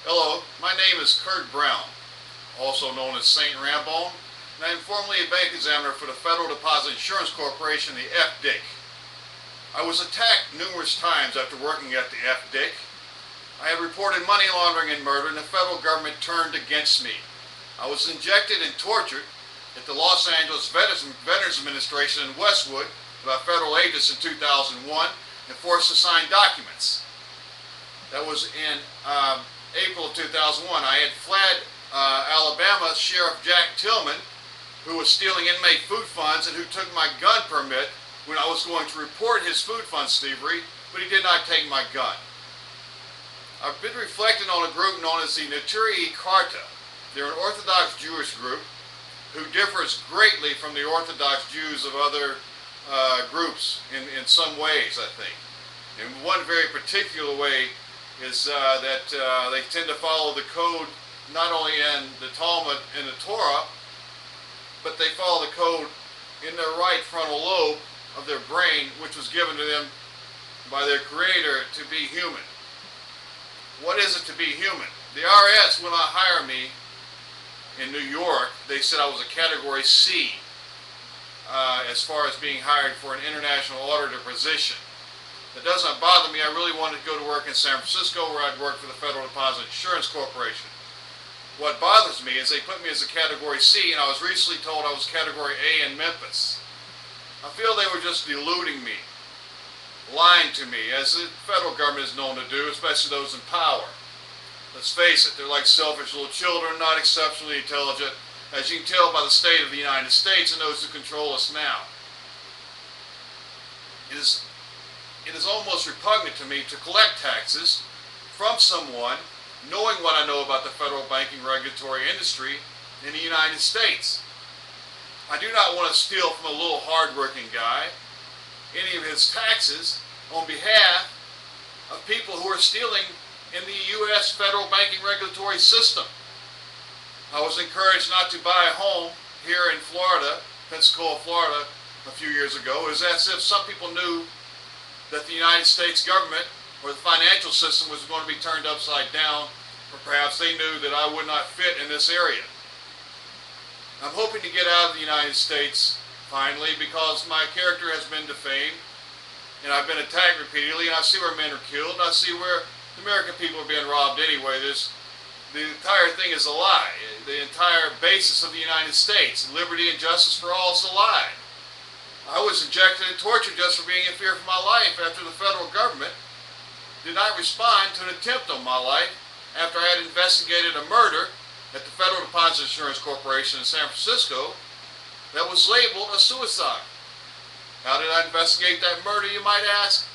Hello, my name is Kurt Brown, also known as Saint Rambone, and I am formerly a bank examiner for the Federal Deposit Insurance Corporation, the FDIC. I was attacked numerous times after working at the FDIC. I had reported money laundering and murder, and the federal government turned against me. I was injected and tortured at the Los Angeles Veterans Administration in Westwood by federal agents in 2001 and forced to sign documents. That was in April of 2001. I had fled Alabama Sheriff Jack Tillman, who was stealing inmate food funds and who took my gun permit when I was going to report his food funds thievery, but he did not take my gun. I've been reflecting on a group known as the Treasury. They're an Orthodox Jewish group who differs greatly from the Orthodox Jews of other groups in some ways, I think. In one very particular way is that they tend to follow the code not only in the Talmud and the Torah, but they follow the code in their right frontal lobe of their brain, which was given to them by their Creator to be human. What is it to be human? The IRS will not hire me in New York. They said I was a Category C as far as being hired for an international auditor position. That does not bother me. I really wanted to go to work in San Francisco, where I'd work for the Federal Deposit Insurance Corporation. What bothers me is they put me as a Category C, and I was recently told I was Category A in Memphis. I feel they were just deluding me, lying to me, as the federal government is known to do, especially those in power. Let's face it, they're like selfish little children, not exceptionally intelligent, as you can tell by the state of the United States and those who control us now. It is almost repugnant to me to collect taxes from someone knowing what I know about the federal banking regulatory industry in the United States. I do not want to steal from a little hard-working guy any of his taxes on behalf of people who are stealing in the U.S. federal banking regulatory system. I was encouraged not to buy a home here in Florida, Pensacola, Florida, a few years ago. It was as if some people knew that the United States government or the financial system was going to be turned upside down, or perhaps they knew that I would not fit in this area. I'm hoping to get out of the United States finally, because my character has been defamed and I've been attacked repeatedly, and I see where men are killed, and I see where the American people are being robbed anyway. The entire thing is a lie. The entire basis of the United States, liberty and justice for all, is a lie. I was injected and tortured just for being in fear for my life after the federal government did not respond to an attempt on my life after I had investigated a murder at the Federal Deposit Insurance Corporation in San Francisco that was labeled a suicide. How did I investigate that murder, you might ask?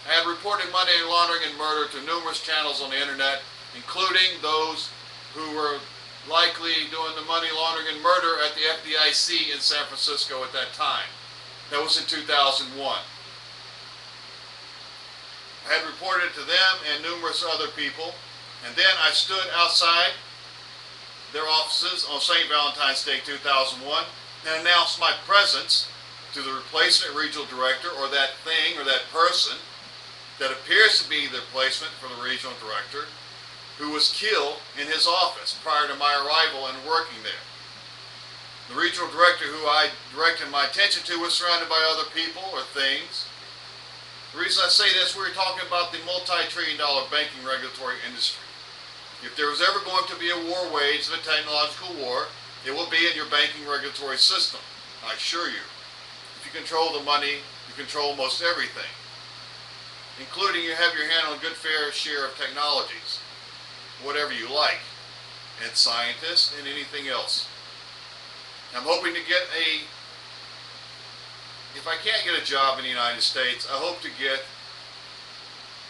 I had reported money laundering and murder to numerous channels on the internet, including those who were likely doing the money laundering and murder at the FDIC in San Francisco at that time. That was in 2001. I had reported it to them and numerous other people, and then I stood outside their offices on St. Valentine's Day 2001 and announced my presence to the replacement regional director, or that thing or that person that appears to be the replacement for the regional director, who was killed in his office prior to my arrival and working there. The regional director who I directed my attention to was surrounded by other people or things. The reason I say this, we're talking about the multi-trillion-dollar banking regulatory industry. If there was ever going to be a war waged, a technological war, it will be in your banking regulatory system, I assure you. If you control the money, you control most everything, including you have your hand on a good fair share of technologies, whatever you like, and scientists and anything else. I'm hoping to get if I can't get a job in the United States, I hope to get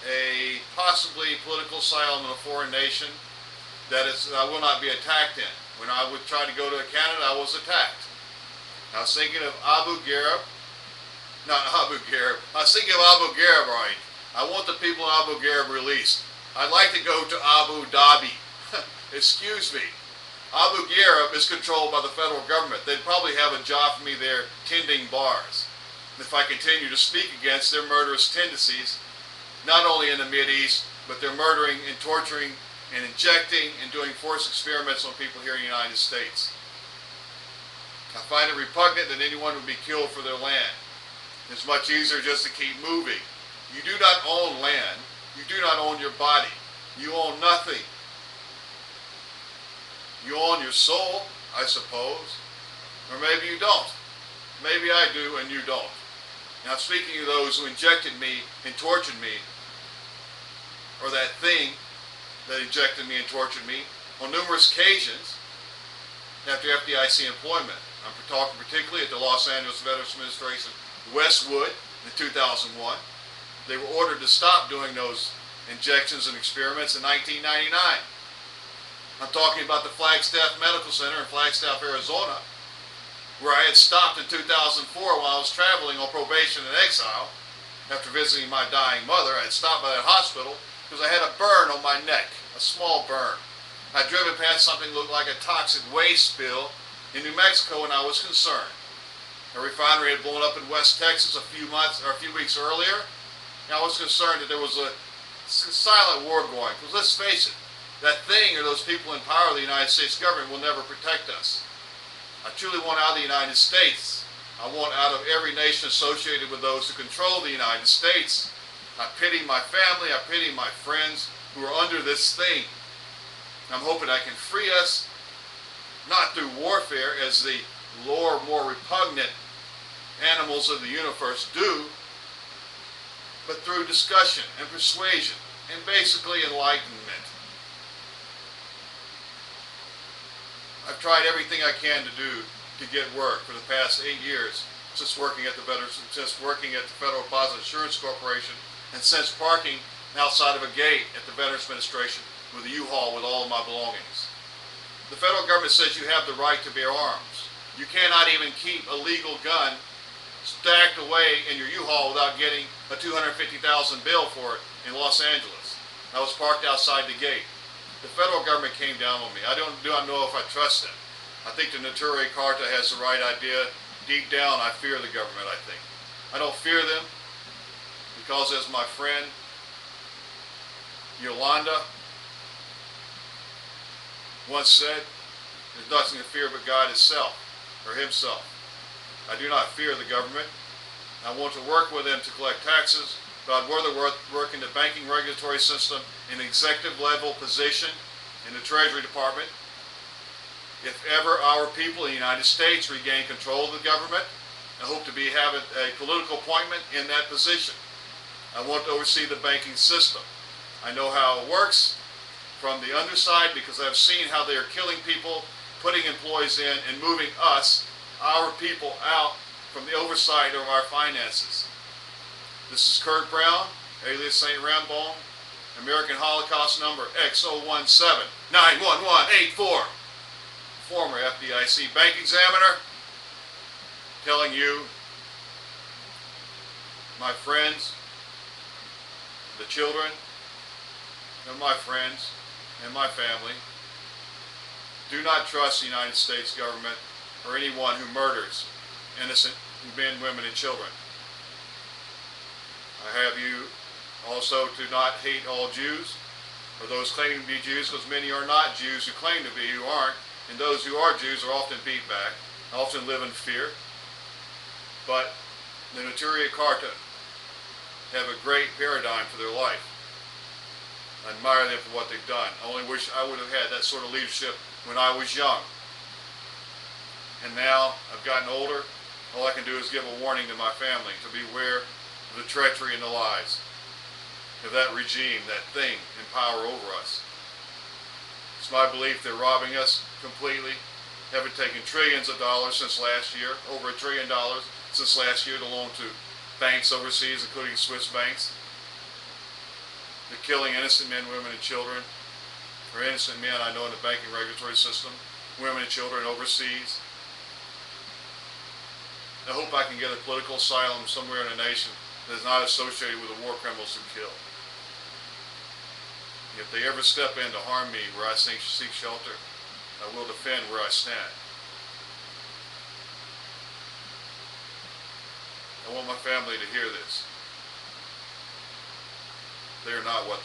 a possibly political asylum in a foreign nation that I will not be attacked in. When I would try to go to Canada, I was attacked. I was thinking of Abu Ghraib, not Abu Ghraib, I was thinking of Abu Ghraib, right? I want the people in Abu Ghraib released. I'd like to go to Abu Dhabi. Excuse me. Abu Ghraib is controlled by the federal government. They'd probably have a job for me there tending bars if I continue to speak against their murderous tendencies, not only in the Mideast, but they're murdering and torturing and injecting and doing forced experiments on people here in the United States. I find it repugnant that anyone would be killed for their land. It's much easier just to keep moving. You do not own land. You do not own your body. You own nothing. You own your soul, I suppose. Or maybe you don't. Maybe I do and you don't. Now, speaking of those who injected me and tortured me, or that thing that injected me and tortured me, on numerous occasions, after FDIC employment, I'm talking particularly at the Los Angeles Veterans Administration, Westwood, in 2001, they were ordered to stop doing those injections and experiments in 1999. I'm talking about the Flagstaff Medical Center in Flagstaff, Arizona, where I had stopped in 2004 while I was traveling on probation and exile. After visiting my dying mother, I had stopped by that hospital because I had a burn on my neck, a small burn. I'd driven past something that looked like a toxic waste spill in New Mexico, and I was concerned. A refinery had blown up in West Texas a few weeks earlier, and I was concerned that there was a silent war going. Because let's face it, that thing or those people in power of the United States government will never protect us. I truly want out of the United States. I want out of every nation associated with those who control the United States. I pity my family, I pity my friends who are under this thing. I'm hoping I can free us, not through warfare as the lower, more repugnant animals of the universe do, but through discussion and persuasion and basically enlightenment. I've tried everything I can to do to get work for the past 8 years since working at the Federal Deposit Insurance Corporation, and since parking outside of a gate at the Veterans Administration with a U-Haul with all of my belongings. The federal government says you have the right to bear arms. You cannot even keep a legal gun stacked away in your U-Haul without getting a $250,000 bill for it in Los Angeles. I was parked outside the gate. The federal government came down on me. I do not know if I trust them. I think the Treasury has the right idea. Deep down, I fear the government, I think. I don't fear them because, as my friend Yolanda once said, there's nothing to fear but God itself, or himself. I do not fear the government. I want to work with them to collect taxes, but I'd rather work in the banking regulatory system in an executive level position in the Treasury Department. If ever our people in the United States regain control of the government, I hope to have a political appointment in that position. I want to oversee the banking system. I know how it works from the underside because I've seen how they are killing people, putting employees in, and moving us, our people, out from the oversight of our finances. This is Kurt Brown, alias St. Rambone, American Holocaust number X017-91184, former FDIC bank examiner, telling you, my friends, the children of my friends and my family, do not trust the United States government or anyone who murders innocent men, women, and children. I have you also to not hate all Jews, or those claiming to be Jews, because many are not Jews who claim to be, who aren't, and those who are Jews are often beat back, often live in fear. But the Notaria Carta have a great paradigm for their life. I admire them for what they've done. I only wish I would have had that sort of leadership when I was young. And now I've gotten older. All I can do is give a warning to my family to beware of the treachery and the lies of that regime, that thing in power over us. It's my belief they're robbing us completely. Haven't taken trillions of dollars since last year, over $1 trillion since last year to loan to banks overseas, including Swiss banks. They're killing innocent men, women, and children, or innocent men I know in the banking regulatory system, women and children overseas. I hope I can get a political asylum somewhere in a nation that is not associated with the war criminals who kill. If they ever step in to harm me where I seek shelter, I will defend where I stand. I want my family to hear this. They are not what